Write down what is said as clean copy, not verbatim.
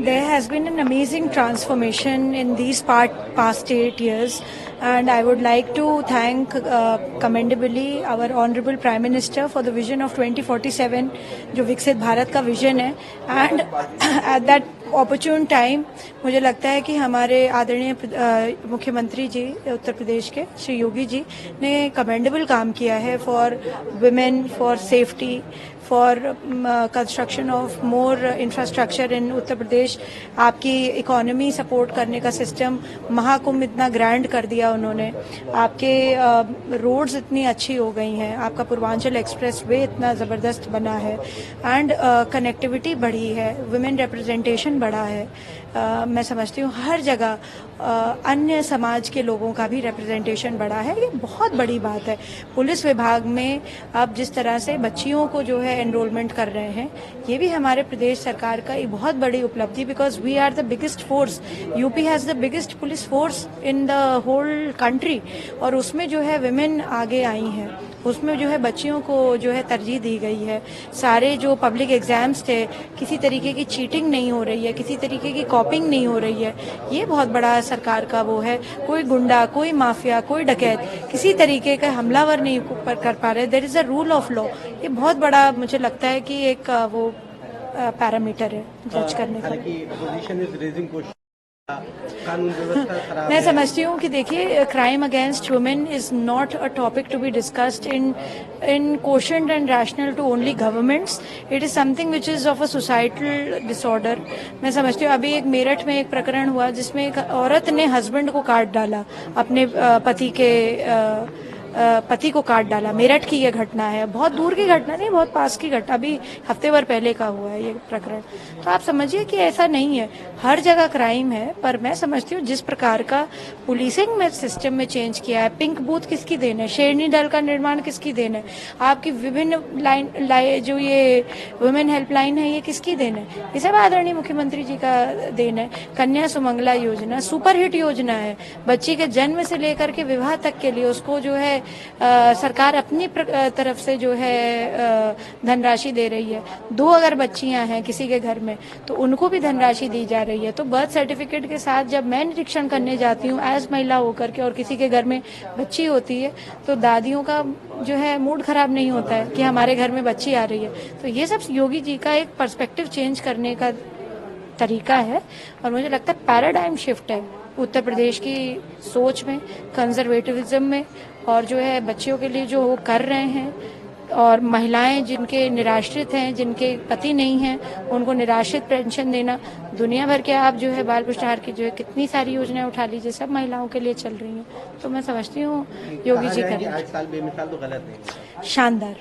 There has been an amazing transformation in these past 8 years, and I would like to thank commendably our Honorable Prime Minister for the vision of 2047, जो विकसित भारत का vision है, and at that opportune time मुझे लगता है कि हमारे आदरणीय मुख्यमंत्री जी उत्तर प्रदेश के श्री योगी जी ने कमेंडेबल काम किया है for women, for safety, for construction of more infrastructure in Uttar Pradesh. आपकी इकोनॉमी सपोर्ट करने का सिस्टम, महाकुंभ इतना ग्रैंड कर दिया उन्होंने, आपके रोड्स इतनी अच्छी हो गई हैं, आपका पूर्वांचल एक्सप्रेस वे इतना ज़बरदस्त बना है, एंड कनेक्टिविटी बढ़ी है, वुमेन रिप्रेजेंटेशन बढ़ा है। मैं समझती हूँ हर जगह अन्य समाज के लोगों का भी रिप्रेजेंटेशन बढ़ा है। ये बहुत बड़ी बात है। पुलिस विभाग में अब जिस तरह से बच्चियों को जो है एनरोलमेंट कर रहे हैं, ये भी हमारे प्रदेश सरकार का एक बहुत बड़ी उपलब्धि, because we are the biggest force. UP has the biggest police force in the whole country, और उसमें जो है विमेन आगे आई हैं, उसमें जो है बच्चियों को जो है तरजीह दी गई है। सारे जो पब्लिक एग्जाम्स थे, किसी तरीके की चीटिंग नहीं हो रही है, किसी तरीके की कॉपिंग नहीं हो रही है। ये बहुत बड़ा सरकार का वो है। कोई गुंडा, कोई माफिया, कोई डकैत किसी तरीके का हमलावर नहीं कर पा रहे। There is a rule of law. ये बहुत बड़ा मुझे लगता है कि एक वो पैरामीटर है जज करने का। मैं समझती हूँ कि देखिए, crime against women is not a topic to be discussed in question and rational to only governments. It is something which is of a societal disorder. मैं समझती हूँ अभी एक मेरठ में एक प्रकरण हुआ जिसमें एक औरत ने हस्बैंड को काट डाला, अपने पति को काट डाला। मेरठ की ये घटना है, बहुत दूर की घटना नहीं, बहुत पास की घटना, अभी हफ्ते भर पहले का हुआ है ये प्रकरण। तो आप समझिए कि ऐसा नहीं है, हर जगह क्राइम है। पर मैं समझती हूँ जिस प्रकार का पुलिसिंग में सिस्टम में चेंज किया है, पिंक बूथ किसकी देन है, शेरनी दल का निर्माण किसकी देन है, आपकी विभिन्न जो ये वुमेन हेल्पलाइन है, ये किसकी देन है? ये सब आदरणीय मुख्यमंत्री जी का देन है। कन्या सुमंगला योजना सुपरहिट योजना है। बच्ची के जन्म से लेकर के विवाह तक के लिए उसको जो है सरकार अपनी तरफ से जो है धनराशि दे रही है। 2 अगर बच्चियां हैं किसी के घर में तो उनको भी धनराशि दी जा रही है। तो बर्थ सर्टिफिकेट के साथ जब मैं निरीक्षण करने जाती हूँ एज महिला होकर के, और किसी के घर में बच्ची होती है, तो दादियों का जो है मूड खराब नहीं होता है कि हमारे घर में बच्ची आ रही है। तो ये सब योगी जी का एक पर्सपेक्टिव चेंज करने का तरीका है, और मुझे लगता है पैराडाइम शिफ्ट है उत्तर प्रदेश की सोच में, कंजर्वेटिविज्म में, और जो है बच्चियों के लिए जो वो कर रहे हैं। और महिलाएं जिनके निराश्रित हैं, जिनके पति नहीं हैं, उनको निराश्रित पेंशन देना। दुनिया भर के आप जो है बाल पुष्टाहार की जो है कितनी सारी योजनाएं उठा लीजिए, सब महिलाओं के लिए चल रही हैं। तो मैं समझती हूँ योगी जी कर रहे हैं। शानदार।